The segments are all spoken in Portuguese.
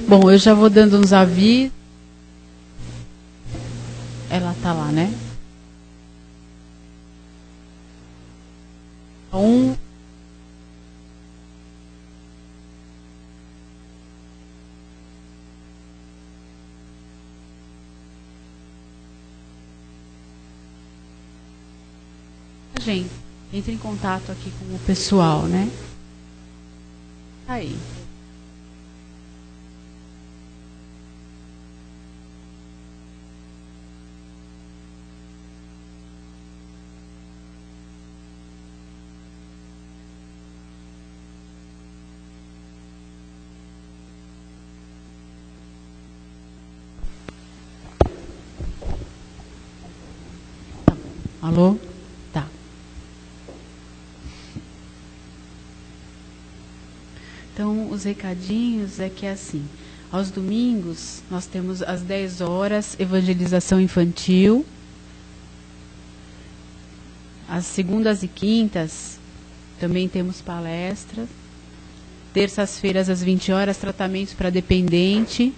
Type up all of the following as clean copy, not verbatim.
Bom, eu já vou dando uns avisos. Ela tá lá, né? Gente, entre em contato aqui com o pessoal, né? Aí. Alô? Tá. Então, os recadinhos é que é assim, aos domingos nós temos às 10 horas evangelização infantil. Às segundas e quintas também temos palestras. Terças-feiras às 20 horas tratamentos para dependentes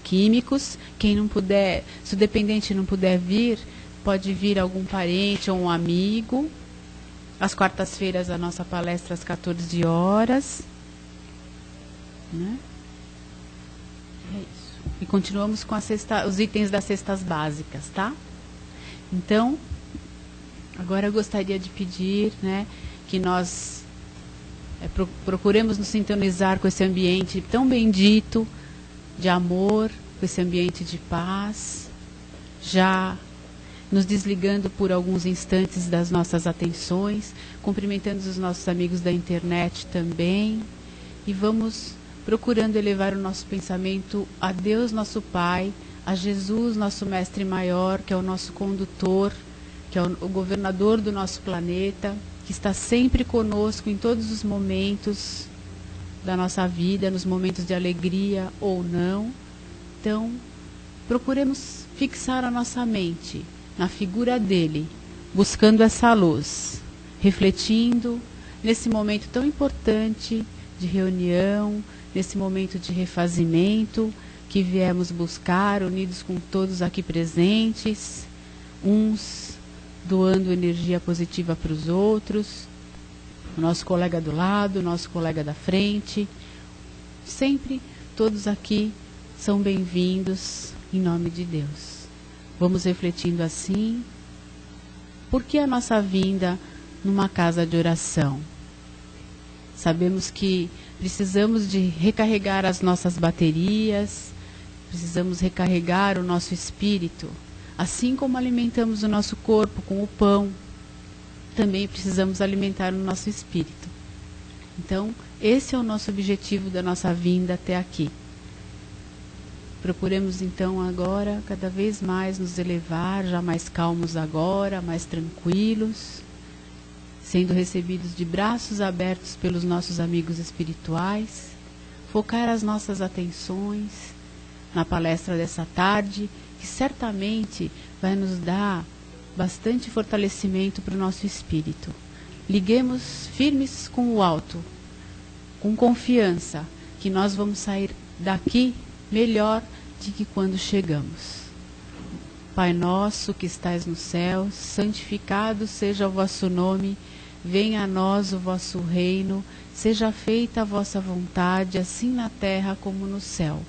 químicos. Quem não puder, se o dependente não puder vir, pode vir algum parente ou um amigo. Às quartas-feiras, a nossa palestra às 14 horas. Né? É isso. E continuamos com os itens das cestas básicas, tá? Então, agora eu gostaria de pedir, né, que nós procuremos nos sintonizar com esse ambiente tão bendito de amor, com esse ambiente de paz, já nos desligando por alguns instantes das nossas atenções, cumprimentando os nossos amigos da internet também, e vamos procurando elevar o nosso pensamento a Deus, nosso Pai, a Jesus, nosso Mestre Maior, que é o nosso condutor, que é o governador do nosso planeta, que está sempre conosco em todos os momentos da nossa vida, nos momentos de alegria ou não. Então, procuremos fixar a nossa mente na figura dele, buscando essa luz, refletindo nesse momento tão importante de reunião, nesse momento de refazimento que viemos buscar, unidos com todos aqui presentes, uns doando energia positiva para os outros, o nosso colega do lado, o nosso colega da frente. Sempre todos aqui são bem-vindos em nome de Deus. Vamos refletindo assim. Por que a nossa vinda numa casa de oração? Sabemos que precisamos de recarregar as nossas baterias, precisamos recarregar o nosso espírito. Assim como alimentamos o nosso corpo com o pão, também precisamos alimentar o nosso espírito. Então, esse é o nosso objetivo da nossa vinda até aqui. Procuremos então agora cada vez mais nos elevar, já mais calmos agora, mais tranquilos, sendo recebidos de braços abertos pelos nossos amigos espirituais, focar as nossas atenções na palestra dessa tarde, que certamente vai nos dar bastante fortalecimento para o nosso espírito. Liguemos firmes com o alto, com confiança, que nós vamos sair daqui melhor do que quando chegamos. Pai nosso que estais no céu, santificado seja o vosso nome, venha a nós o vosso reino, seja feita a vossa vontade, assim na terra como no céu.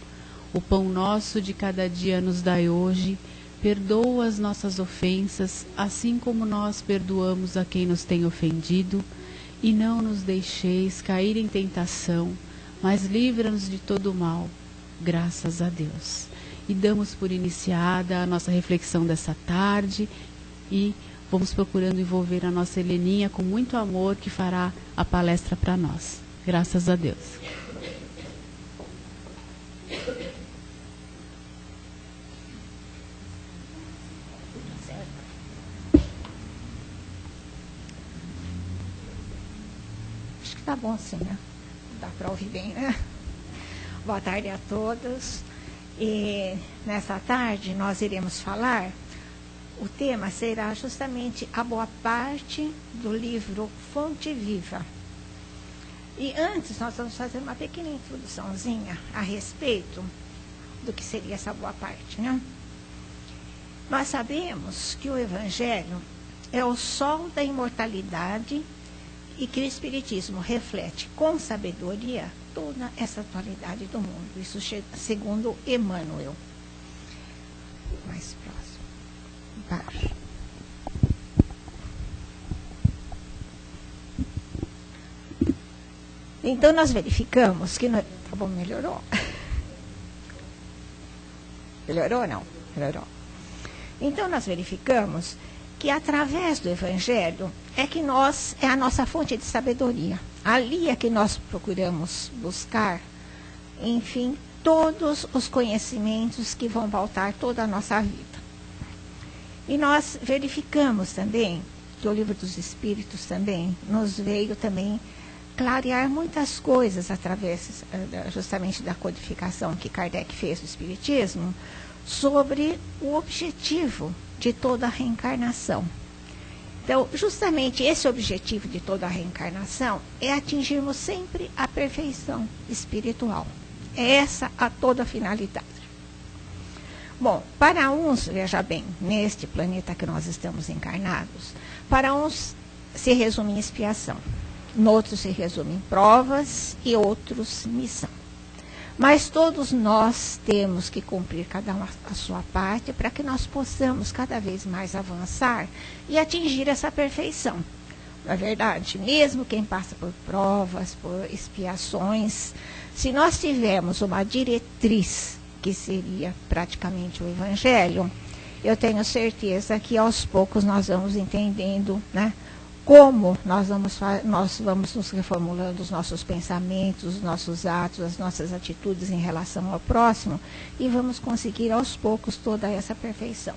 O pão nosso de cada dia nos dai hoje, perdoa as nossas ofensas, assim como nós perdoamos a quem nos tem ofendido, e não nos deixeis cair em tentação, mas livra-nos de todo o mal, graças a Deus. E damos por iniciada a nossa reflexão dessa tarde, e vamos procurando envolver a nossa Heleninha com muito amor, que fará a palestra para nós. Graças a Deus. Acho que tá bom assim, né? Dá para ouvir bem, né? Boa tarde a todos. E nessa tarde nós iremos falar, o tema será justamente a boa parte do livro Fonte Viva. E antes nós vamos fazer uma pequena introduçãozinha a respeito do que seria essa boa parte, né? Nós sabemos que o Evangelho é o sol da imortalidade e que o Espiritismo reflete com sabedoria toda essa atualidade do mundo. Isso segundo Emmanuel. Mais próximo. Baixo. Então, nós verificamos que... Tá bom, melhorou? Melhorou ou não? Melhorou. Então, nós verificamos que através do Evangelho é a nossa fonte de sabedoria. Ali é que nós procuramos buscar, enfim, todos os conhecimentos que vão pautar toda a nossa vida. E nós verificamos também que o Livro dos Espíritos também nos veio também clarear muitas coisas através justamente da codificação que Kardec fez do Espiritismo sobre o objetivo de toda a reencarnação. Então, justamente esse objetivo de toda a reencarnação é atingirmos sempre a perfeição espiritual. É essa a toda a finalidade. Bom, para uns, veja bem, neste planeta que nós estamos encarnados, para uns se resume em expiação, noutros se resume em provas e outros missão. Mas todos nós temos que cumprir cada um a sua parte para que nós possamos cada vez mais avançar e atingir essa perfeição. Não é verdade? Mesmo quem passa por provas, por expiações, se nós tivermos uma diretriz, que seria praticamente o Evangelho, eu tenho certeza que aos poucos nós vamos entendendo, né, como nós vamos nos reformulando os nossos pensamentos, os nossos atos, as nossas atitudes em relação ao próximo e vamos conseguir aos poucos toda essa perfeição.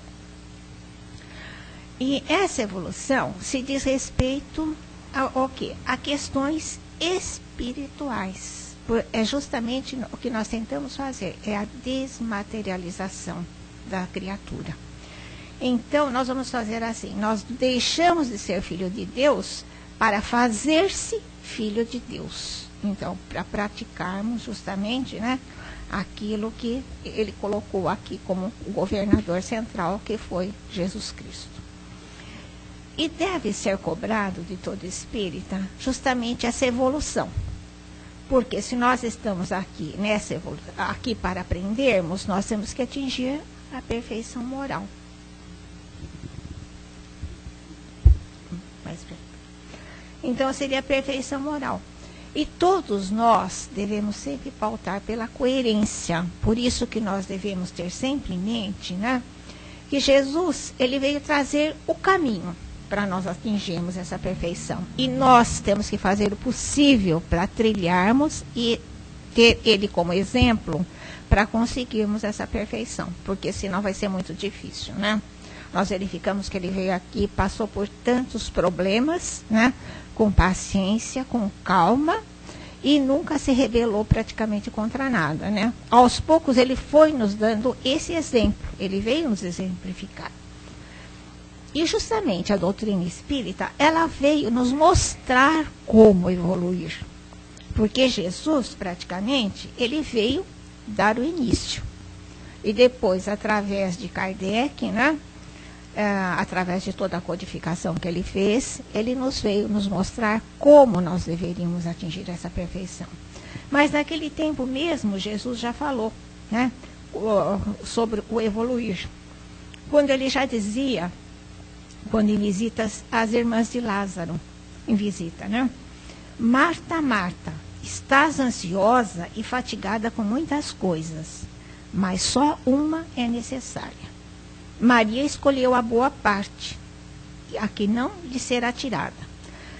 E essa evolução se diz respeito ao quê? A questões espirituais. É justamente o que nós tentamos fazer, é a desmaterialização da criatura. Então, nós vamos fazer assim, nós deixamos de ser filho de Deus para fazer-se filho de Deus. Então, para praticarmos justamente, né, aquilo que ele colocou aqui como o governador central, que foi Jesus Cristo. E deve ser cobrado de todo espírita justamente essa evolução. Porque se nós estamos aqui, aqui para aprendermos, nós temos que atingir a perfeição moral. Então, seria a perfeição moral. E todos nós devemos sempre pautar pela coerência. Por isso que nós devemos ter sempre em mente, né, que Jesus, ele veio trazer o caminho para nós atingirmos essa perfeição. E nós temos que fazer o possível para trilharmos e ter ele como exemplo para conseguirmos essa perfeição. Porque senão vai ser muito difícil, né? Nós verificamos que ele veio aqui, passou por tantos problemas, né? Com paciência, com calma, e nunca se rebelou praticamente contra nada, né? Aos poucos ele foi nos dando esse exemplo, ele veio nos exemplificar. E justamente a doutrina espírita, ela veio nos mostrar como evoluir. Porque Jesus, praticamente, ele veio dar o início. E depois, através de Kardec, né? Através de toda a codificação que ele fez, ele nos veio nos mostrar como nós deveríamos atingir essa perfeição. Mas naquele tempo mesmo, Jesus já falou, né, sobre o evoluir. Quando ele já dizia, quando em visita as irmãs de Lázaro, em visita, né? Marta, Marta, estás ansiosa e fatigada com muitas coisas, mas só uma é necessária. Maria escolheu a boa parte, a que não lhe será tirada.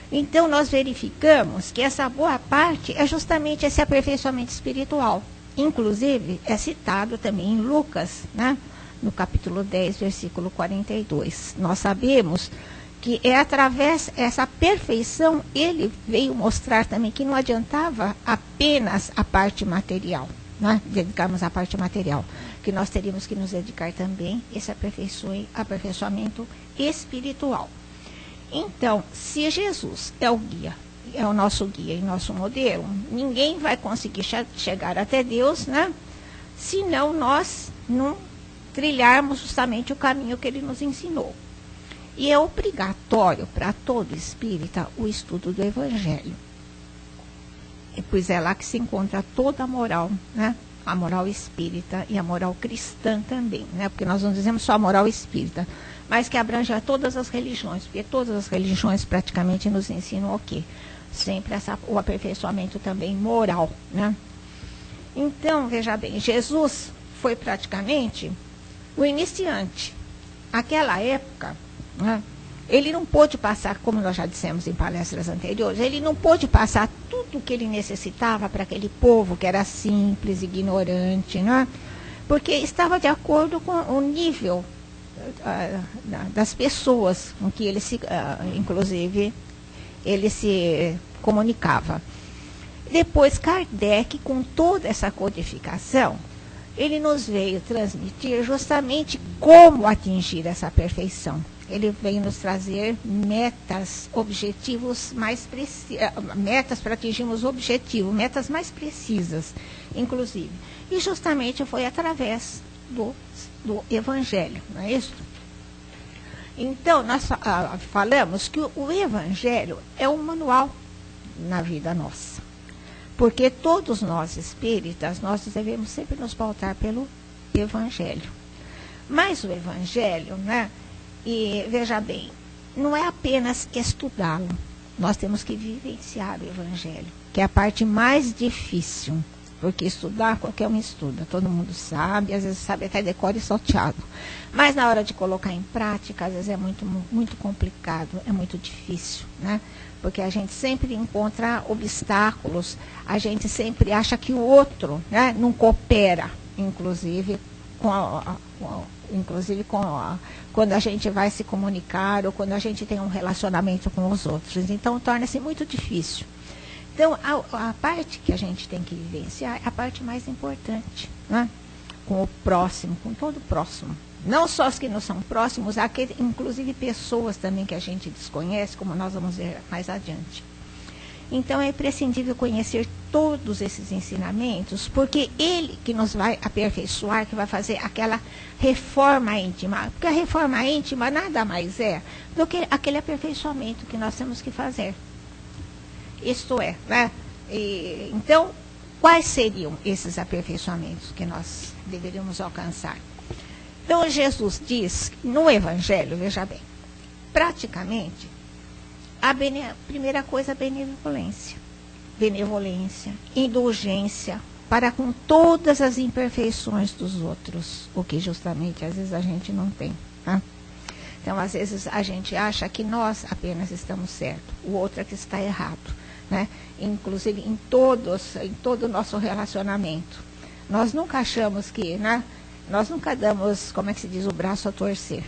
Então, nós verificamos que essa boa parte é justamente esse aperfeiçoamento espiritual. Inclusive, é citado também em Lucas, né, no capítulo 10, versículo 42. Nós sabemos que é através dessa perfeição, ele veio mostrar também que não adiantava apenas a parte material, né, dedicarmos a parte material, que nós teríamos que nos dedicar também esse aperfeiçoamento espiritual. Então, se Jesus é o guia, é o nosso guia e nosso modelo, ninguém vai conseguir chegar até Deus, né? Se não nós não trilharmos justamente o caminho que ele nos ensinou. E é obrigatório para todo espírita o estudo do Evangelho. Pois é lá que se encontra toda a moral, né? A moral espírita e a moral cristã também, né? Porque nós não dizemos só a moral espírita, mas que abrange a todas as religiões, porque todas as religiões praticamente nos ensinam o quê? Sempre o aperfeiçoamento também moral, né? Então, veja bem, Jesus foi praticamente o iniciante. Aquela época, né, ele não pôde passar, como nós já dissemos em palestras anteriores, ele não pôde passar tudo o que ele necessitava para aquele povo que era simples, ignorante, né? Porque estava de acordo com o nível das pessoas com que ele se, inclusive, ele se comunicava. Depois, Kardec, com toda essa codificação, ele nos veio transmitir justamente como atingir essa perfeição. Ele veio nos trazer metas, objetivos mais metas para atingirmos objetivos, metas mais precisas, inclusive. E justamente foi através do Evangelho, não é isso? Então, nós falamos que o Evangelho é um manual na vida nossa. Porque todos nós espíritas, nós devemos sempre nos pautar pelo Evangelho. Mas o Evangelho, né? E veja bem, não é apenas estudá-lo. Nós temos que vivenciar o Evangelho, que é a parte mais difícil. Porque estudar, qualquer um estuda, todo mundo sabe, às vezes sabe até decore e salteado. Mas na hora de colocar em prática, às vezes é muito, muito complicado, é muito difícil, né? Porque a gente sempre encontra obstáculos, a gente sempre acha que o outro, né, não coopera, inclusive quando a gente vai se comunicar ou quando a gente tem um relacionamento com os outros. Então, torna-se muito difícil. Então, a parte que a gente tem que vivenciar é a parte mais importante, né? Com o próximo, com todo o próximo. Não só os que não são próximos, inclusive pessoas também que a gente desconhece, como nós vamos ver mais adiante. Então, é imprescindível conhecer todos esses ensinamentos, porque ele que nos vai aperfeiçoar, que vai fazer aquela reforma íntima. Porque a reforma íntima nada mais é do que aquele aperfeiçoamento que nós temos que fazer. Isto é, né? Então, quais seriam esses aperfeiçoamentos que nós deveríamos alcançar? Então, Jesus diz, no Evangelho, veja bem, praticamente, a primeira coisa é a benevolência. Benevolência, indulgência, para com todas as imperfeições dos outros, o que justamente, às vezes, a gente não tem, né? Então, às vezes, a gente acha que nós apenas estamos certos, o outro é que está errado, né? Inclusive, em todo o nosso relacionamento. Nós nunca achamos que, né? Nós nunca damos, como é que se diz, o braço a torcer.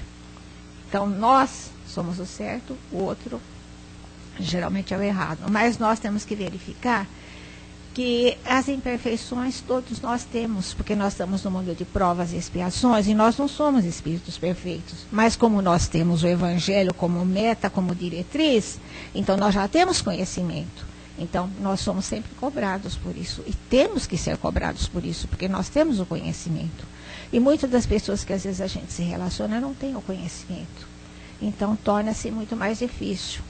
Então, nós somos o certo, o outro geralmente é o errado. Mas nós temos que verificar que as imperfeições todos nós temos, porque nós estamos no mundo de provas e expiações e nós não somos espíritos perfeitos. Mas como nós temos o Evangelho como meta, como diretriz, então nós já temos conhecimento. Então, nós somos sempre cobrados por isso. E temos que ser cobrados por isso, porque nós temos o conhecimento. E muitas das pessoas que às vezes a gente se relaciona não têm o conhecimento. Então, torna-se muito mais difícil.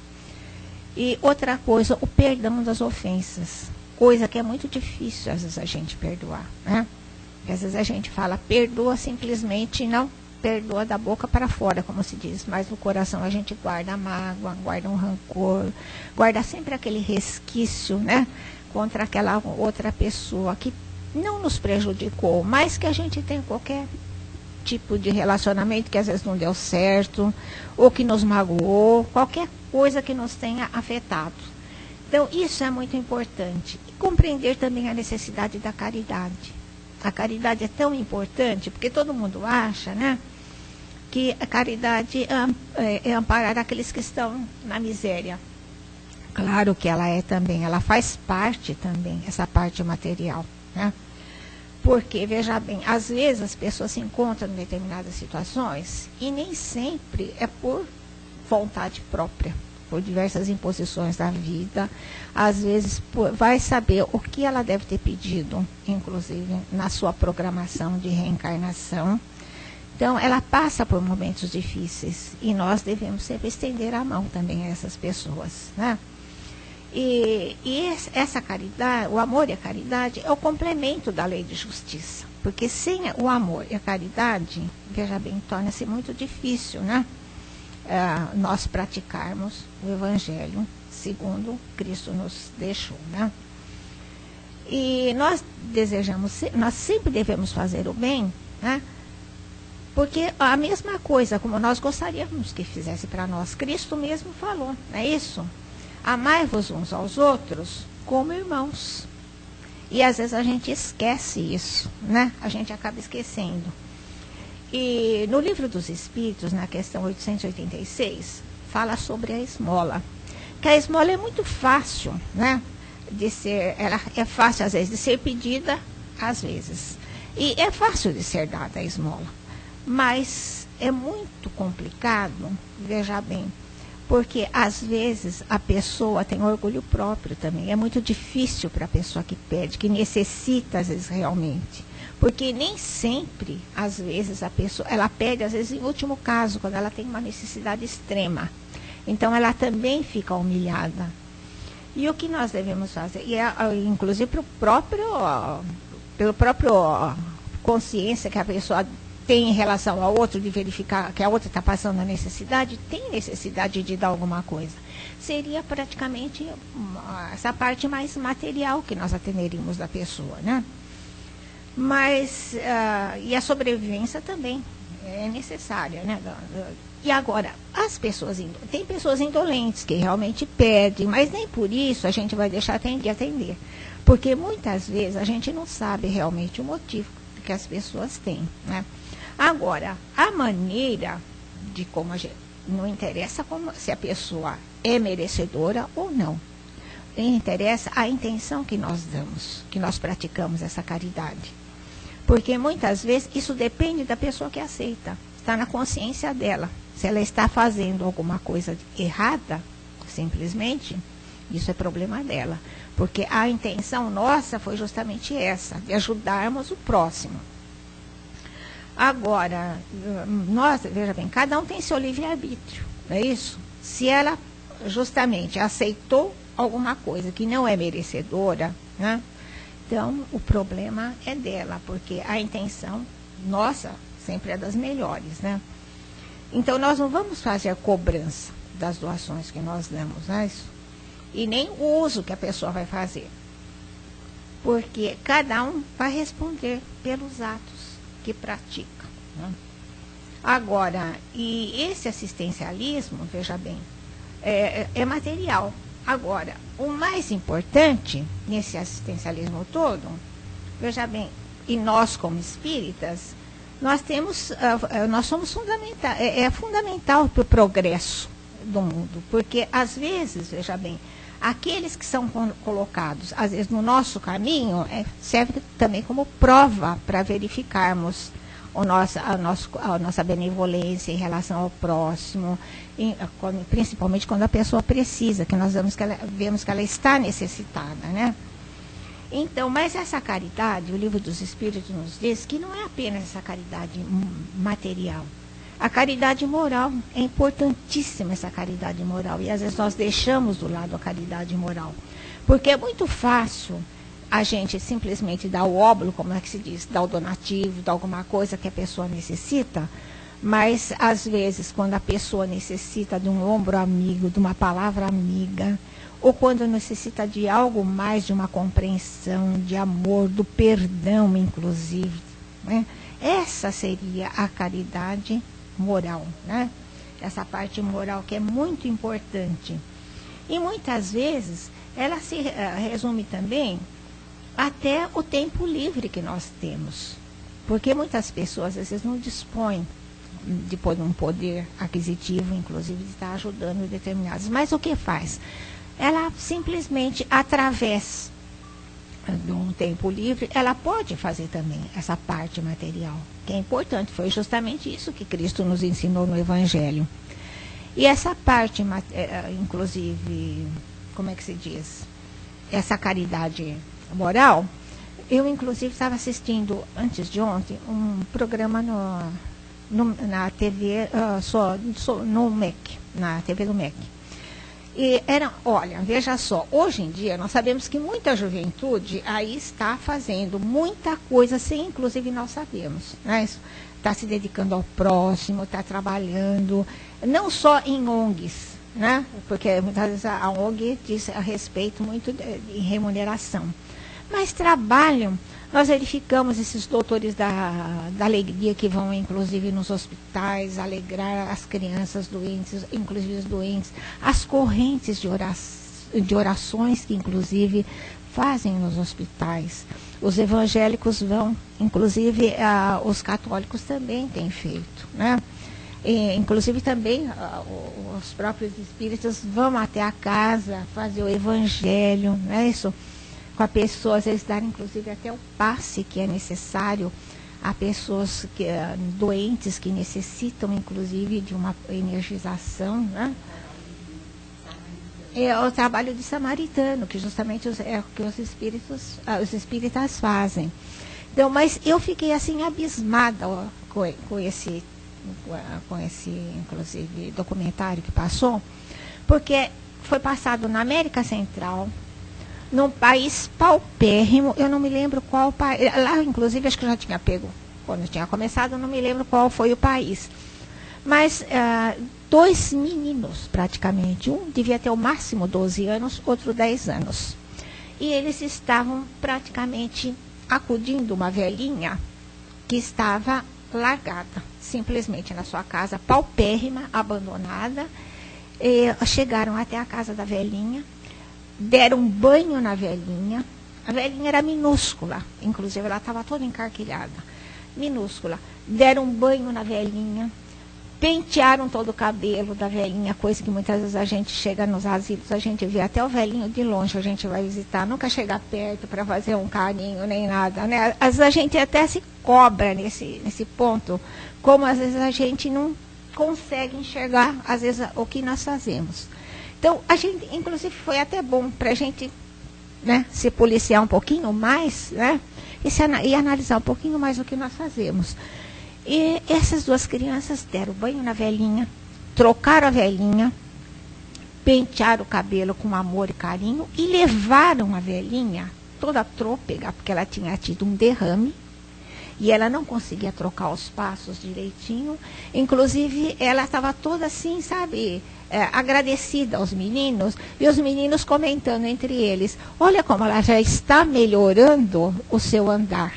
E outra coisa, o perdão das ofensas. Coisa que é muito difícil, às vezes, a gente perdoar, né? Porque às vezes a gente fala, perdoa simplesmente, não perdoa da boca para fora, como se diz. Mas no coração a gente guarda a mágoa, guarda um rancor, guarda sempre aquele resquício, né? Contra aquela outra pessoa que não nos prejudicou, mas que a gente tem qualquer tipo de relacionamento que às vezes não deu certo, ou que nos magoou, qualquer coisa que nos tenha afetado. Então, isso é muito importante. E compreender também a necessidade da caridade. A caridade é tão importante, porque todo mundo acha, né, que a caridade é amparar aqueles que estão na miséria. Claro que ela é também, ela faz parte também, essa parte material, né? Porque, veja bem, às vezes as pessoas se encontram em determinadas situações e nem sempre é por vontade própria. por diversas imposições da vida, às vezes vai saber o que ela deve ter pedido, inclusive na sua programação de reencarnação. Então, ela passa por momentos difíceis e nós devemos sempre estender a mão também a essas pessoas, né? E essa caridade, o amor e a caridade é o complemento da lei de justiça, porque sem o amor e a caridade, veja bem, torna-se muito difícil, né? Nós praticarmos o Evangelho segundo Cristo nos deixou, né? E nós sempre devemos fazer o bem, né? Porque a mesma coisa como nós gostaríamos que fizesse para nós, Cristo mesmo falou, não é isso? Amai-vos uns aos outros como irmãos. E às vezes a gente esquece isso, né? A gente acaba esquecendo. E no Livro dos Espíritos, na questão 886, fala sobre a esmola. Que a esmola é muito fácil, né? De ser, ela é fácil às vezes de ser pedida, às vezes. E é fácil de ser dada a esmola. Mas é muito complicado, veja bem, porque às vezes a pessoa tem orgulho próprio também. É muito difícil para a pessoa que pede, que necessita às vezes realmente. Porque nem sempre, às vezes, a pessoa, ela pede, às vezes, em último caso, quando ela tem uma necessidade extrema. Então, ela também fica humilhada. E o que nós devemos fazer? E inclusive, pelo próprio consciência que a pessoa tem em relação ao outro, de verificar que a outra está passando a necessidade, tem necessidade de dar alguma coisa. Seria praticamente essa parte mais material que nós atenderíamos da pessoa, né? Mas, e a sobrevivência também é necessária, né? E agora, tem pessoas indolentes que realmente pedem, mas nem por isso a gente vai deixar de atender. Porque muitas vezes a gente não sabe realmente o motivo que as pessoas têm, né? Agora, a maneira de como a gente, não interessa se a pessoa é merecedora ou não. Interessa a intenção que nós damos, que nós praticamos essa caridade. Porque muitas vezes isso depende da pessoa que aceita. Está na consciência dela. Se ela está fazendo alguma coisa errada, simplesmente, isso é problema dela. Porque a intenção nossa foi justamente essa, de ajudarmos o próximo. Agora, nós, veja bem, cada um tem seu livre-arbítrio, não é isso? Se ela justamente aceitou alguma coisa que não é merecedora, né? Então, o problema é dela, porque a intenção nossa sempre é das melhores, né? Então, nós não vamos fazer cobrança das doações que nós damos, né? E nem o uso que a pessoa vai fazer. Porque cada um vai responder pelos atos que pratica, né? Agora, e esse assistencialismo, veja bem, é material. Agora, o mais importante nesse assistencialismo todo, veja bem, e nós como espíritas, nós somos fundamental, é fundamental para o progresso do mundo, porque às vezes, veja bem, aqueles que são colocados, às vezes no nosso caminho, serve também como prova para verificarmos a nossa benevolência em relação ao próximo, principalmente quando a pessoa precisa, que nós vemos que ela está necessitada, né? Então, mas essa caridade, o Livro dos Espíritos nos diz que não é apenas essa caridade material. A caridade moral, é importantíssima essa caridade moral, e às vezes nós deixamos do lado a caridade moral, porque é muito fácil a gente simplesmente dar o óbolo, como é que se diz, dar o donativo, dar alguma coisa que a pessoa necessita, mas às vezes quando a pessoa necessita de um ombro amigo, de uma palavra amiga, ou quando necessita de algo mais, de uma compreensão, de amor, do perdão inclusive, né? Essa seria a caridade moral, né? Essa parte moral que é muito importante. E muitas vezes ela se resume também até o tempo livre que nós temos. Porque muitas pessoas, às vezes, não dispõem de um poder aquisitivo, inclusive, de estar ajudando determinados. Mas o que faz? Ela simplesmente, através de um tempo livre, ela pode fazer também essa parte material, que é importante. Foi justamente isso que Cristo nos ensinou no Evangelho. E essa parte, inclusive, como é que se diz? Essa caridade moral, eu inclusive estava assistindo, antes de ontem, um programa na TV, no MEC, na TV do MEC. E olha, veja só, hoje em dia nós sabemos que muita juventude aí está fazendo muita coisa, sem inclusive nós sabemos, né? Está se dedicando ao próximo, está trabalhando, não só em ONGs, né? Porque muitas vezes a ONG diz a respeito muito de remuneração, mas trabalham. Nós verificamos esses doutores da alegria que vão, inclusive, nos hospitais, alegrar as crianças doentes, inclusive os doentes, as correntes de orações que, inclusive, fazem nos hospitais. Os evangélicos vão, inclusive, os católicos também têm feito, né? E, inclusive, também os próprios espíritas vão até a casa fazer o evangelho, não é isso? Com a pessoa, às vezes dar inclusive até o passe que é necessário a pessoas doentes que necessitam inclusive de uma energização, né? É o trabalho de samaritano, que justamente é o que os espíritas fazem. Então, mas eu fiquei assim abismada com esse inclusive documentário que passou, porque foi passado na América Central, num país paupérrimo, eu não me lembro qual país, lá inclusive acho que eu já tinha pego, quando eu tinha começado, eu não me lembro qual foi o país. Mas 2 meninos, praticamente, um devia ter o máximo 12 anos, outro 10 anos. E eles estavam praticamente acudindo uma velhinha que estava largada, simplesmente na sua casa, paupérrima, abandonada. E chegaram até a casa da velhinha, deram um banho na velhinha. A velhinha era minúscula, inclusive ela estava toda encarquilhada, minúscula. Deram um banho na velhinha, pentearam todo o cabelo da velhinha, coisa que muitas vezes a gente chega nos asilos, a gente vê até o velhinho de longe, a gente vai visitar, nunca chega perto para fazer um carinho nem nada, né? Às vezes a gente até se cobra nesse ponto, como às vezes a gente não consegue enxergar, às vezes, o que nós fazemos. Então, a gente, inclusive, foi até bom para a gente, né, se policiar um pouquinho mais, né, e analisar um pouquinho mais o que nós fazemos. E essas 2 crianças deram banho na velhinha, trocaram a velhinha, pentearam o cabelo com amor e carinho e levaram a velhinha toda trôpega, porque ela tinha tido um derrame e ela não conseguia trocar os passos direitinho. Inclusive, ela estava toda assim, sabe, agradecida aos meninos, e os meninos comentando entre eles: olha como ela já está melhorando o seu andar.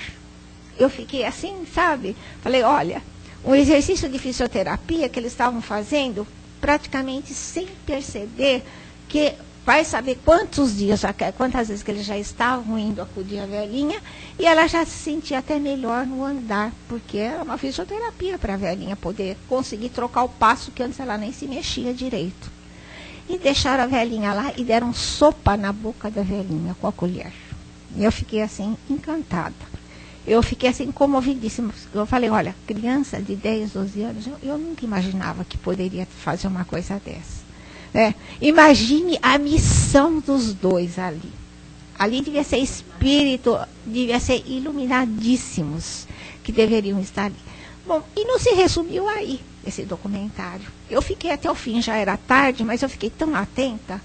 Eu fiquei assim, sabe, falei, olha, um exercício de fisioterapia que eles estavam fazendo, praticamente sem perceber, que vai saber quantos dias, quantas vezes que eles já estavam indo acudir a velhinha, e ela já se sentia até melhor no andar, porque era uma fisioterapia para a velhinha poder conseguir trocar o passo, que antes ela nem se mexia direito. E deixaram a velhinha lá e deram sopa na boca da velhinha com a colher. E eu fiquei assim, encantada. Eu fiquei assim, comovidíssima. Eu falei, olha, criança de 10, 12 anos, eu nunca imaginava que poderia fazer uma coisa dessa. Imagine a missão dos 2 ali. Ali devia ser espírito, devia ser iluminadíssimos que deveriam estar ali. Bom, e não se resumiu aí, esse documentário. Eu fiquei até o fim, já era tarde, mas eu fiquei tão atenta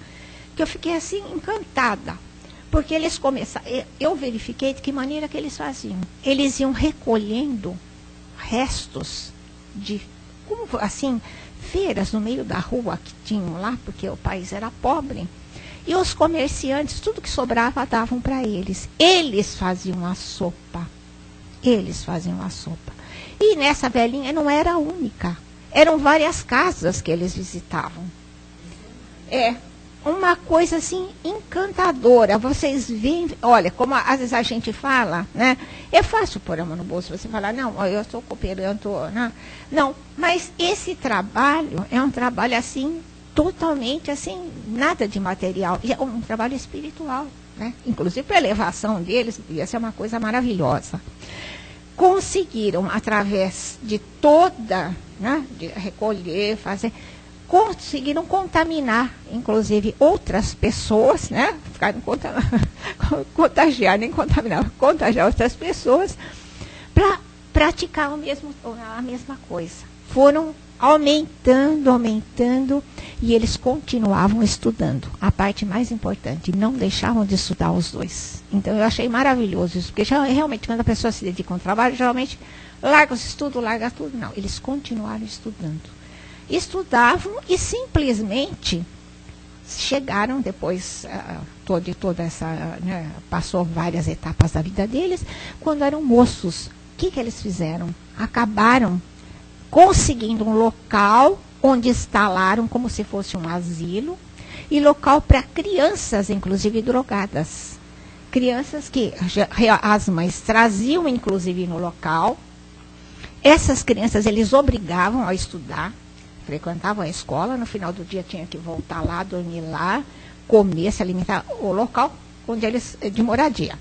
que eu fiquei assim encantada. Porque eles começaram, eu verifiquei de que maneira que eles faziam. Eles iam recolhendo restos de, como assim, feiras no meio da rua que tinham lá, porque o país era pobre. E os comerciantes, tudo que sobrava, davam para eles. Eles faziam a sopa. Eles faziam a sopa. E nessa velhinha não era a única. Eram várias casas que eles visitavam. Uma coisa assim encantadora. Vocês veem, olha, como às vezes a gente fala, né? É fácil pôr a mão no bolso, você falar, não, eu estou cooperando, né? Não, mas esse trabalho é um trabalho assim, totalmente assim, nada de material, é um trabalho espiritual, né? Inclusive para a elevação deles, ia ser uma coisa maravilhosa. Conseguiram, através de toda, né, de recolher, fazer, conseguiram contaminar, inclusive, outras pessoas, né? Ficaram contagiar, nem contaminar, contagiar outras pessoas para praticar a mesma coisa. Foram aumentando, e eles continuavam estudando. A parte mais importante, não deixavam de estudar os dois. Então, eu achei maravilhoso isso, porque realmente, quando a pessoa se dedica a um trabalho, geralmente larga os estudos, larga tudo. Não, eles continuaram estudando. Estudavam e simplesmente chegaram depois, toda essa, né, passou várias etapas da vida deles, quando eram moços. O que eles fizeram? Acabaram conseguindo um local onde instalaram como se fosse um asilo, e local para crianças, inclusive drogadas. Crianças que as mães traziam, inclusive, no local. Essas crianças eles obrigavam a estudar, frequentavam a escola, no final do dia tinha que voltar lá, dormir lá, comer, se alimentar, o local onde eles, de moradia.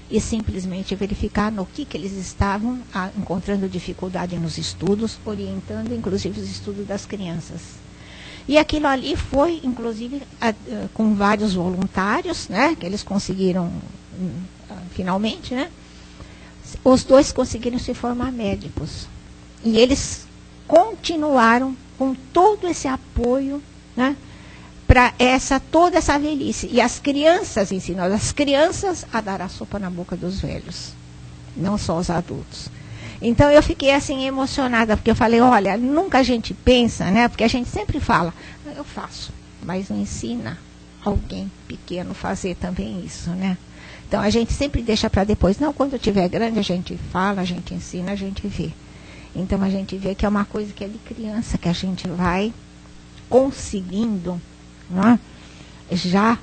E simplesmente verificar no que eles estavam encontrando dificuldade nos estudos, orientando, inclusive, os estudos das crianças. E aquilo ali foi, inclusive, com vários voluntários, né, que eles conseguiram, finalmente, né? Os dois conseguiram se formar médicos. E eles continuaram com todo esse apoio, né, para toda essa velhice. E as crianças ensinando as crianças a dar a sopa na boca dos velhos, não só os adultos. Então eu fiquei assim emocionada, porque eu falei, olha, nunca a gente pensa, né? Porque a gente sempre fala, eu faço, mas não ensina alguém pequeno fazer também isso, né? Então a gente sempre deixa para depois. Não, quando tiver grande a gente fala, a gente ensina, a gente vê. Então a gente vê que é uma coisa que é de criança, que a gente vai conseguindo, né, já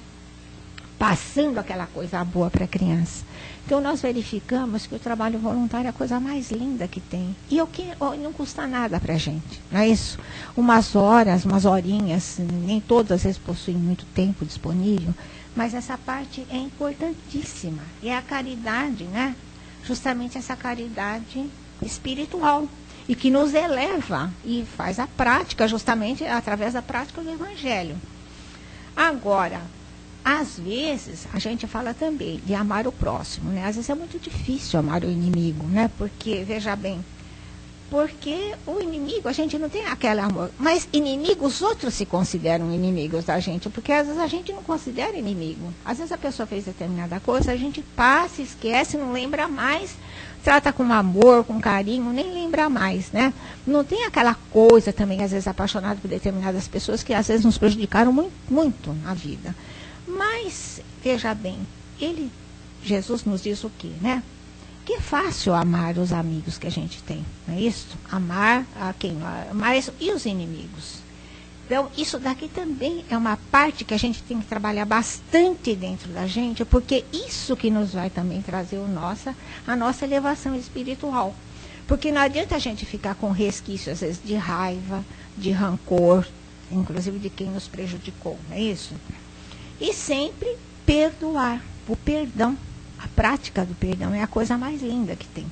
passando aquela coisa boa para a criança. Então nós verificamos que o trabalho voluntário é a coisa mais linda que tem. E o que não custa nada para a gente, não é isso? Umas horas, umas horinhas, nem todas às vezes possuem muito tempo disponível, mas essa parte é importantíssima. E é a caridade, né? Justamente essa caridade espiritual. E que nos eleva e faz a prática, justamente através da prática do Evangelho. Agora, às vezes, a gente fala também de amar o próximo, né? Às vezes é muito difícil amar o inimigo, né? Porque, veja bem, porque o inimigo, a gente não tem aquele amor. Mas inimigos, outros se consideram inimigos da gente, porque às vezes a gente não considera inimigo. Às vezes a pessoa fez determinada coisa, a gente passa, esquece, não lembra mais, trata com amor, com carinho, nem lembra mais, né? Não tem aquela coisa também, às vezes, apaixonado por determinadas pessoas que às vezes nos prejudicaram muito, muito na vida. Mas, veja bem, Jesus nos diz o quê, né? Que é fácil amar os amigos que a gente tem, não é isso? Amar a quem? Mas e os inimigos? Então, isso daqui também é uma parte que a gente tem que trabalhar bastante dentro da gente, porque isso que nos vai também trazer a nossa elevação espiritual. Porque não adianta a gente ficar com resquício, às vezes, de raiva, de rancor, inclusive de quem nos prejudicou, não é isso? E sempre perdoar, o perdão. A prática do perdão é a coisa mais linda que tem.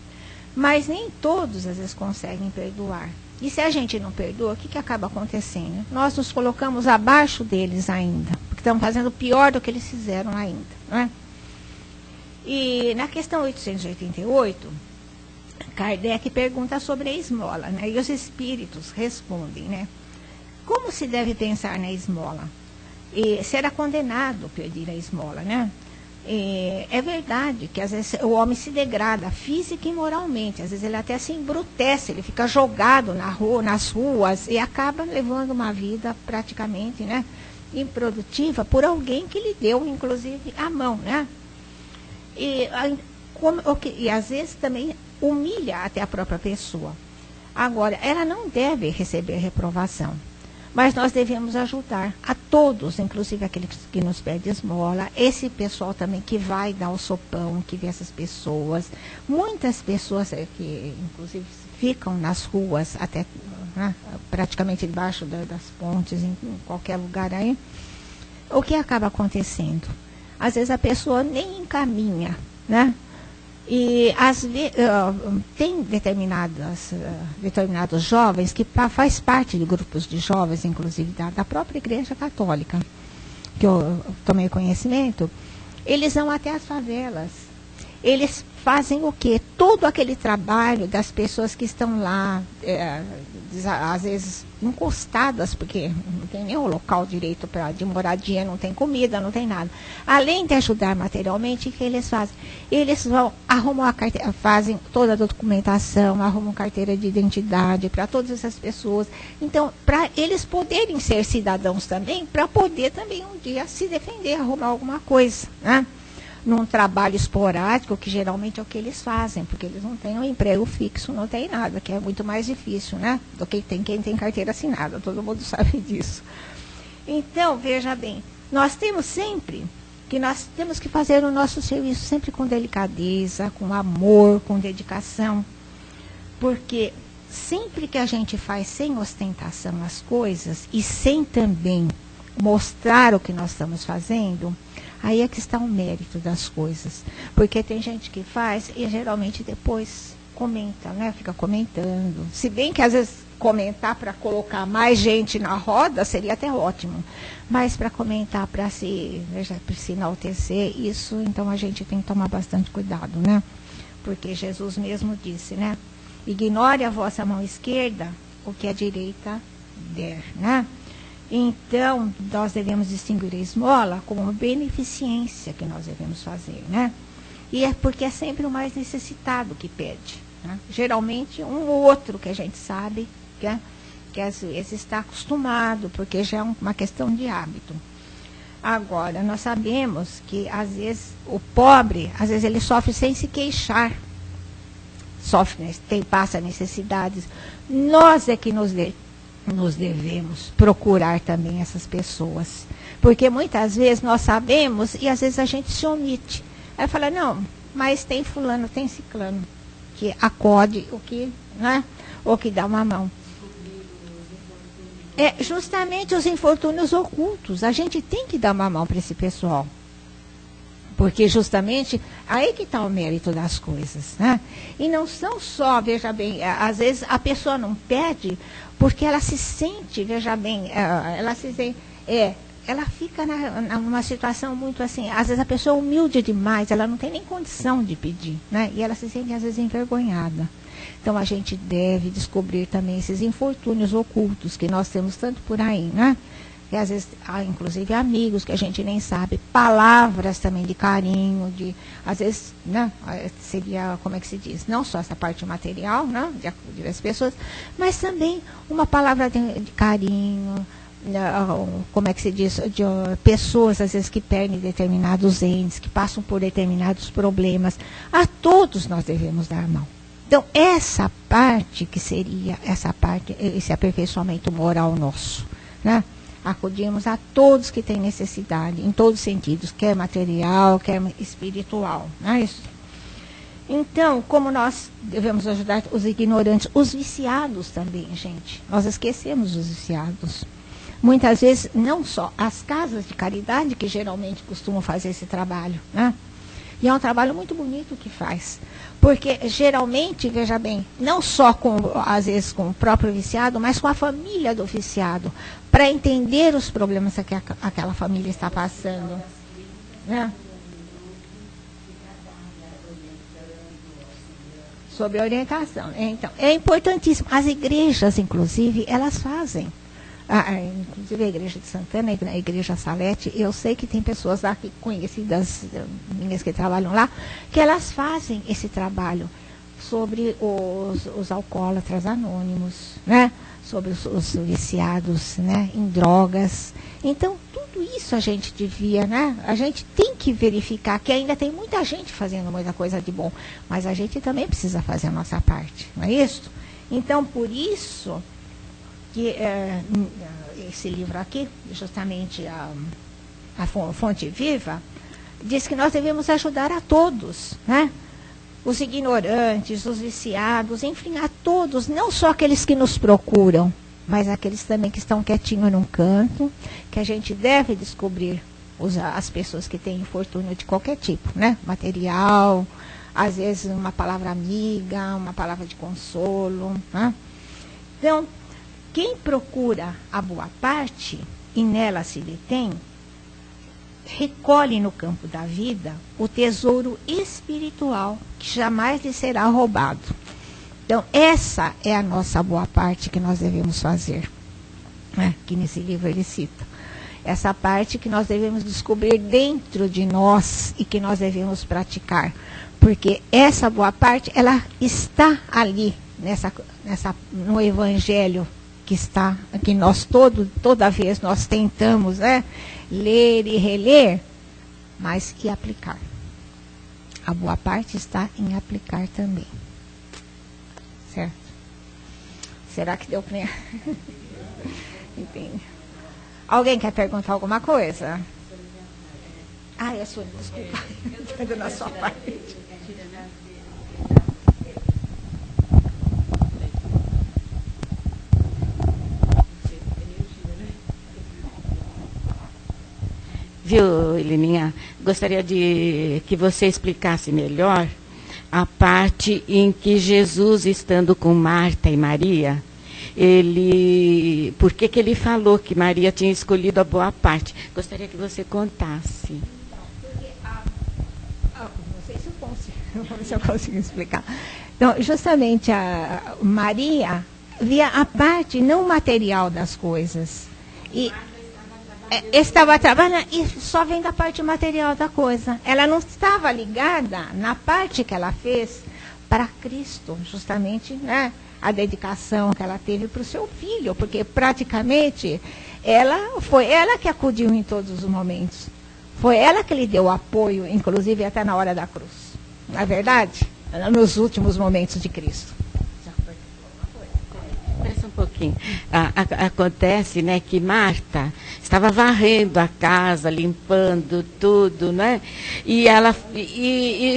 Mas nem todos, às vezes, conseguem perdoar. E se a gente não perdoa, o que acaba acontecendo? Nós nos colocamos abaixo deles ainda, porque estamos fazendo pior do que eles fizeram ainda, não é? E na questão 888, Kardec pergunta sobre a esmola, né? E os espíritos respondem, né? Como se deve pensar na esmola? E será condenado pedir a esmola, né? É verdade que às vezes o homem se degrada física e moralmente, às vezes ele até se embrutece, ele fica jogado nas ruas e acaba levando uma vida praticamente, né, improdutiva por alguém que lhe deu, inclusive, a mão, né? E às vezes também humilha até a própria pessoa. Agora, ela não deve receber reprovação. Mas nós devemos ajudar a todos, inclusive aqueles que nos pedem esmola, esse pessoal também que vai dar o sopão, que vê essas pessoas. Muitas pessoas que, inclusive, ficam nas ruas, até né, praticamente debaixo das pontes, em qualquer lugar aí. O que acaba acontecendo? Às vezes a pessoa nem encaminha, né? E tem determinados jovens que faz parte de grupos de jovens, inclusive da própria Igreja Católica, que eu tomei conhecimento, eles vão até as favelas. Eles fazem o quê? Todo aquele trabalho das pessoas que estão lá, às vezes encostadas, porque não tem nenhum local direito de moradia, não tem comida, não tem nada. Além de ajudar materialmente, o que eles fazem? Eles vão, arrumam a carteira, fazem toda a documentação, arrumam carteira de identidade para todas essas pessoas. Então, para eles poderem ser cidadãos também, para poder também um dia se defender, arrumar alguma coisa, né? Num trabalho esporádico, que geralmente é o que eles fazem, porque eles não têm um emprego fixo, não tem nada, que é muito mais difícil, né? Do que quem tem carteira assinada, todo mundo sabe disso. Então, veja bem, nós temos que fazer o nosso serviço sempre com delicadeza, com amor, com dedicação, porque sempre que a gente faz sem ostentação as coisas e sem também mostrar o que nós estamos fazendo, aí é que está o mérito das coisas. Porque tem gente que faz e geralmente depois comenta, né? Fica comentando. Se bem que às vezes comentar para colocar mais gente na roda seria até ótimo. Mas para comentar, para se enaltecer, isso, então a gente tem que tomar bastante cuidado, né? Porque Jesus mesmo disse, né? Ignore a vossa mão esquerda o que a direita der, né? Então, nós devemos distinguir a esmola como uma beneficência que nós devemos fazer, né? E é porque é sempre o mais necessitado que pede, né? Geralmente, um ou outro que a gente sabe, que às vezes está acostumado, porque já é uma questão de hábito. Agora, nós sabemos que, às vezes, o pobre, às vezes ele sofre sem se queixar. Sofre, né? Passa necessidades. Nós é que nos devemos procurar também essas pessoas. Porque muitas vezes nós sabemos e às vezes a gente se omite. Aí fala, não, mas tem fulano, tem ciclano, que acode o que, né? Ou que dá uma mão. É justamente os infortúnios ocultos. A gente tem que dar uma mão para esse pessoal. Porque justamente aí que está o mérito das coisas, né? E não são só, veja bem, às vezes a pessoa não pede porque ela se sente, veja bem, ela fica numa situação muito assim, às vezes a pessoa é humilde demais, ela não tem nem condição de pedir, né? E ela se sente às vezes envergonhada. Então a gente deve descobrir também esses infortúnios ocultos que nós temos tanto por aí, né? E às vezes há inclusive amigos que a gente nem sabe, palavras também de carinho, às vezes, né, seria, como é que se diz, não só essa parte material, né, de acudir às pessoas, mas também uma palavra de carinho, como é que se diz, de pessoas às vezes que perdem determinados entes, que passam por determinados problemas. A todos nós devemos dar a mão. Então, essa parte que seria, esse aperfeiçoamento moral nosso, né? Acudimos a todos que têm necessidade, em todos os sentidos, quer material, quer espiritual. Não é isso? Então, como nós devemos ajudar os ignorantes, os viciados também, gente. Nós esquecemos os viciados. Muitas vezes, não só as casas de caridade, que geralmente costumam fazer esse trabalho, né? E é um trabalho muito bonito que faz. Porque, geralmente, veja bem, não só às vezes com o próprio viciado, mas com a família do viciado, para entender os problemas que aquela família está passando. Né? Sobre a orientação. Então, é importantíssimo. As igrejas, inclusive, elas fazem. Inclusive a igreja de Santana, a igreja Salete, eu sei que tem pessoas lá conhecidas minhas que trabalham lá, que elas fazem esse trabalho sobre os alcoólatras anônimos, né? Sobre os viciados, né? Em drogas. Então, tudo isso a gente devia, né? A gente tem que verificar que ainda tem muita gente fazendo muita coisa de bom, mas a gente também precisa fazer a nossa parte, não é isso? Então, por isso que esse livro aqui, justamente a Fonte Viva, diz que nós devemos ajudar a todos, né? Os ignorantes, os viciados, enfim, a todos, não só aqueles que nos procuram, mas aqueles também que estão quietinhos num canto, que a gente deve descobrir as pessoas que têm infortúnio de qualquer tipo, né? Material, às vezes uma palavra amiga, uma palavra de consolo, né? Então, quem procura a boa parte e nela se detém, recolhe no campo da vida o tesouro espiritual que jamais lhe será roubado. Então, essa é a nossa boa parte que nós devemos fazer, né? Que nesse livro ele cita. Essa parte que nós devemos descobrir dentro de nós e que nós devemos praticar. Porque essa boa parte, ela está ali, no Evangelho, que nós toda vez nós tentamos, né, ler e reler, mas e aplicar. A boa parte está em aplicar também. Certo? Será que deu para... Entendi. Alguém quer perguntar alguma coisa? Ah, é sua, desculpa. Estou na sua parte. Viu, Heleninha? Gostaria de que você explicasse melhor a parte em que Jesus, estando com Marta e Maria, por que ele falou que Maria tinha escolhido a boa parte? Gostaria que você contasse. Não sei se eu consigo, vamos ver se eu consigo explicar. Então, justamente a Maria via a parte não material das coisas. E estava trabalhando e só vem da parte material da coisa. Ela não estava ligada na parte que ela fez para Cristo, justamente, né? A dedicação que ela teve para o seu filho, porque praticamente foi ela que acudiu em todos os momentos. Foi ela que lhe deu apoio, inclusive até na hora da cruz. Não é verdade? Nos últimos momentos de Cristo. Espera um pouquinho. Acontece, né, que Marta estava varrendo a casa, limpando tudo, né? E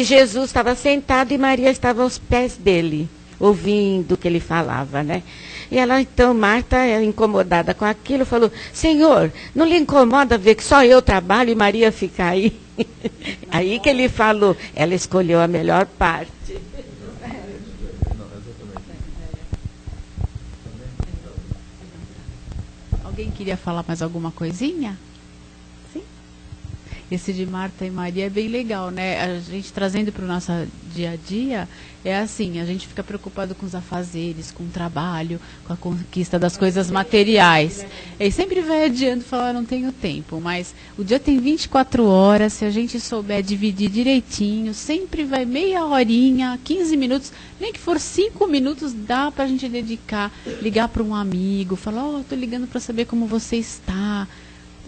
Jesus estava sentado e Maria estava aos pés dele, ouvindo o que ele falava, né? E ela, então, Marta, incomodada com aquilo, falou: Senhor, não lhe incomoda ver que só eu trabalho e Maria fica aí? Aí que ele falou, ela escolheu a melhor parte. Alguém queria falar mais alguma coisinha? Sim? Esse de Marta e Maria é bem legal, né? A gente trazendo para o nosso dia a dia, é assim, a gente fica preocupado com os afazeres, com o trabalho, com a conquista das coisas materiais. E sempre vai adiando, falar, não tenho tempo, mas o dia tem 24 horas, se a gente souber dividir direitinho, sempre vai meia horinha, 15 minutos, nem que for 5 minutos, dá para a gente dedicar, ligar para um amigo, falar, estou ligando para saber como você está.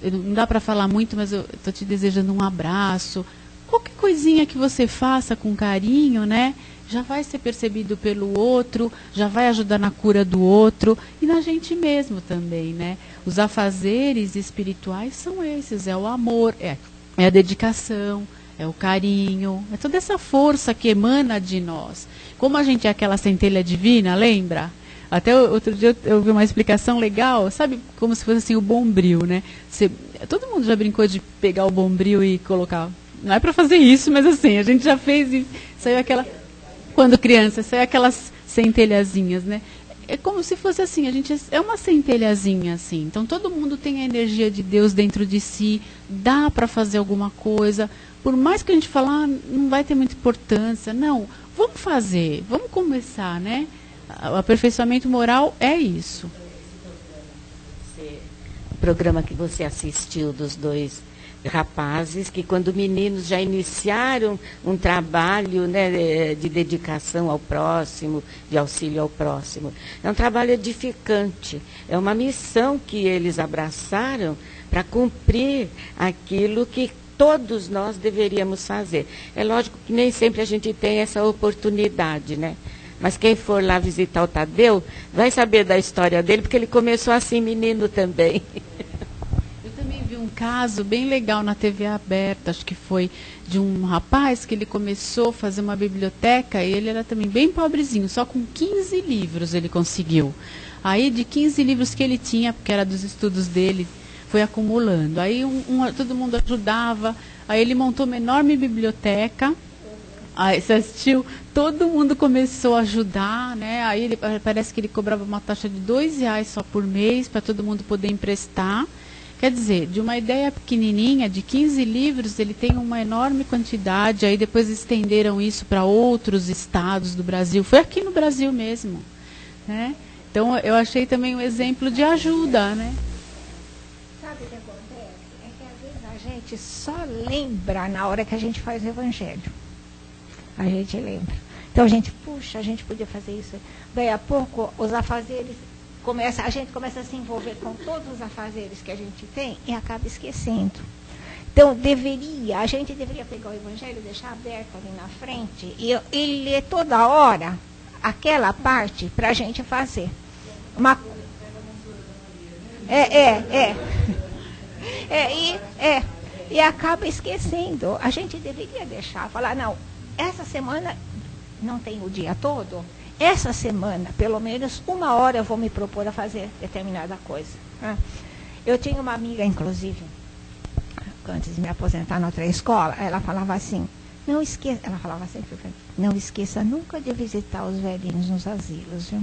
Não dá para falar muito, mas eu estou te desejando um abraço. Qualquer coisinha que você faça com carinho, né? Já vai ser percebido pelo outro, já vai ajudar na cura do outro e na gente mesmo também, né? Os afazeres espirituais são esses, é o amor, é a dedicação, é o carinho, é toda essa força que emana de nós. Como a gente é aquela centelha divina, lembra? Até outro dia eu vi uma explicação legal, sabe, como se fosse assim o bombril, né? Todo mundo já brincou de pegar o bombril e colocar, não é para fazer isso, mas assim, a gente já fez e saiu aquela... Quando criança, saiu aquelas centelhazinhas, né? É como se fosse assim, a gente é uma centelhazinha assim. Então todo mundo tem a energia de Deus dentro de si, dá para fazer alguma coisa. Por mais que a gente fale, não vai ter muita importância. Não, vamos fazer, vamos começar, né? O aperfeiçoamento moral é isso. O programa que você assistiu dos dois rapazes, que quando meninos já iniciaram um trabalho, né, de dedicação ao próximo, de auxílio ao próximo. É um trabalho edificante, é uma missão que eles abraçaram para cumprir aquilo que todos nós deveríamos fazer. É lógico que nem sempre a gente tem essa oportunidade, né? Mas quem for lá visitar o Tadeu vai saber da história dele, porque ele começou assim, menino também. Vi um caso bem legal na TV aberta, acho que foi de um rapaz que ele começou a fazer uma biblioteca e ele era também bem pobrezinho, só com 15 livros ele conseguiu. Aí de 15 livros que ele tinha, porque era dos estudos dele, foi acumulando. Aí todo mundo ajudava, aí ele montou uma enorme biblioteca Aí você assistiu, todo mundo começou a ajudar, né? Aí parece que ele cobrava uma taxa de R$2 só por mês para todo mundo poder emprestar. Quer dizer, de uma ideia pequenininha, de 15 livros, ele tem uma enorme quantidade. Aí depois estenderam isso para outros estados do Brasil. Foi aqui no Brasil mesmo, né? Então eu achei também um exemplo de ajuda, né? Sabe o que acontece? É que às vezes a gente só lembra na hora que a gente faz o evangelho. A gente lembra. Então a gente, puxa, a gente podia fazer isso. Daí a pouco os afazeres a gente começa a se envolver com todos os afazeres que a gente tem e acaba esquecendo. Então a gente deveria pegar o evangelho, deixar aberto ali na frente e ler toda hora aquela parte para a gente fazer. E acaba esquecendo. A gente deveria deixar, falar, não, essa semana não tem o dia todo, essa semana, pelo menos 1 hora eu vou me propor a fazer determinada coisa. Eu tinha uma amiga, inclusive, antes de me aposentar na outra escola, ela falava assim, não esqueça nunca de visitar os velhinhos nos asilos, viu?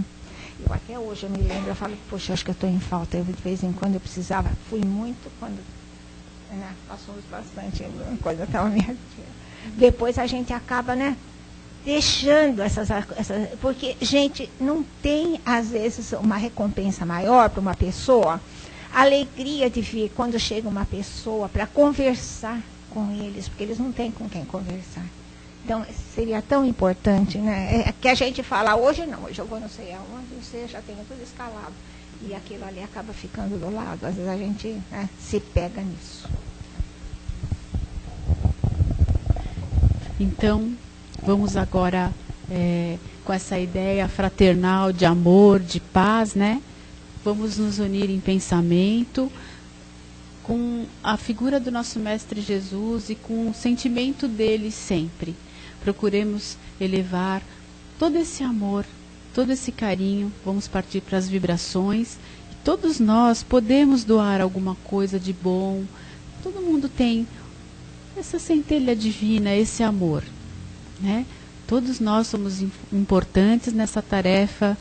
Eu até hoje eu me lembro, eu falo, poxa, acho que eu estou em falta. Eu, de vez em quando eu precisava, fui muito quando, né, nós fomos bastante quando eu estava minha tia. Depois a gente acaba, né, deixando essas, porque, gente, não tem, às vezes, uma recompensa maior para uma pessoa, a alegria de vir quando chega uma pessoa para conversar com eles, porque eles não têm com quem conversar. Então, seria tão importante, né? Que a gente fala, hoje não, hoje eu vou não sei aonde, você já tem tudo escalado. E aquilo ali acaba ficando do lado. Às vezes a gente, né, se pega nisso. Então, vamos agora com essa ideia fraternal de amor, de paz, né? Vamos nos unir em pensamento com a figura do nosso Mestre Jesus e com o sentimento dele sempre. Procuremos elevar todo esse amor, todo esse carinho. Vamos partir para as vibrações. E todos nós podemos doar alguma coisa de bom. Todo mundo tem essa centelha divina, esse amor, né? Todos nós somos importantes nessa tarefa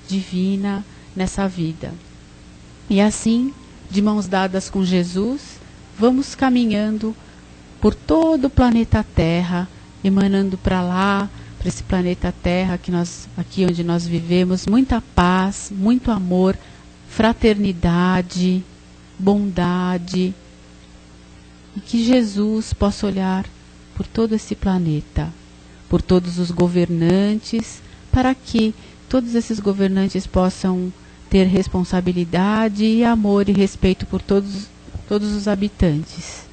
divina, nessa vida. E assim, de mãos dadas com Jesus, vamos caminhando por todo o planeta Terra, emanando para lá, para esse planeta Terra aqui onde nós vivemos, muita paz, muito amor, fraternidade, bondade, e que Jesus possa olhar por todo esse planeta, por todos os governantes, para que todos esses governantes possam ter responsabilidade e amor e respeito por todos os habitantes.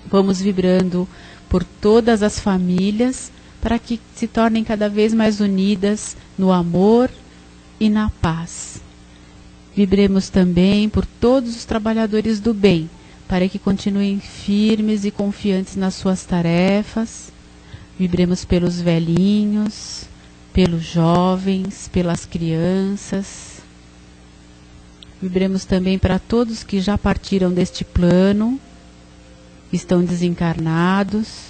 Vamos vibrando por todas as famílias para que se tornem cada vez mais unidas no amor e na paz. Vibremos também por todos os trabalhadores do bem, para que continuem firmes e confiantes nas suas tarefas. Vibremos pelos velhinhos, pelos jovens, pelas crianças. Vibremos também para todos que já partiram deste plano, estão desencarnados,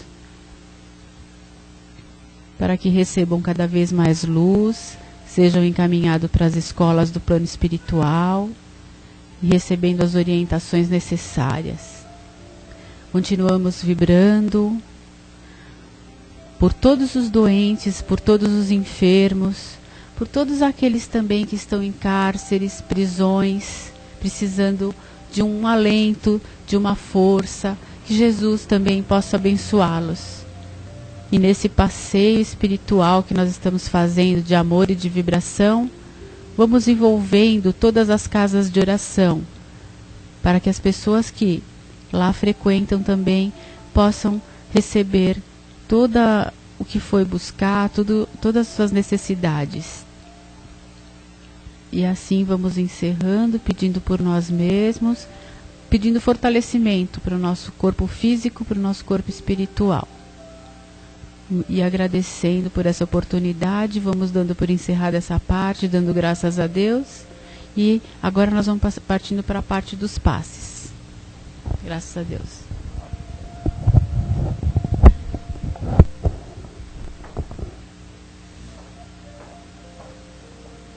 para que recebam cada vez mais luz, sejam encaminhados para as escolas do plano espiritual e recebendo as orientações necessárias. Continuamos vibrando por todos os doentes, por todos os enfermos, por todos aqueles também que estão em cárceres, prisões, precisando de um alento, de uma força, que Jesus também possa abençoá-los. E nesse passeio espiritual que nós estamos fazendo de amor e de vibração, vamos envolvendo todas as casas de oração, para que as pessoas que lá frequentam também possam receber toda o que foi buscar, todas as suas necessidades. E assim vamos encerrando, pedindo por nós mesmos, pedindo fortalecimento para o nosso corpo físico, para o nosso corpo espiritual. E agradecendo por essa oportunidade, vamos dando por encerrada essa parte, dando graças a Deus. E agora nós vamos partindo para a parte dos passes. Graças a Deus.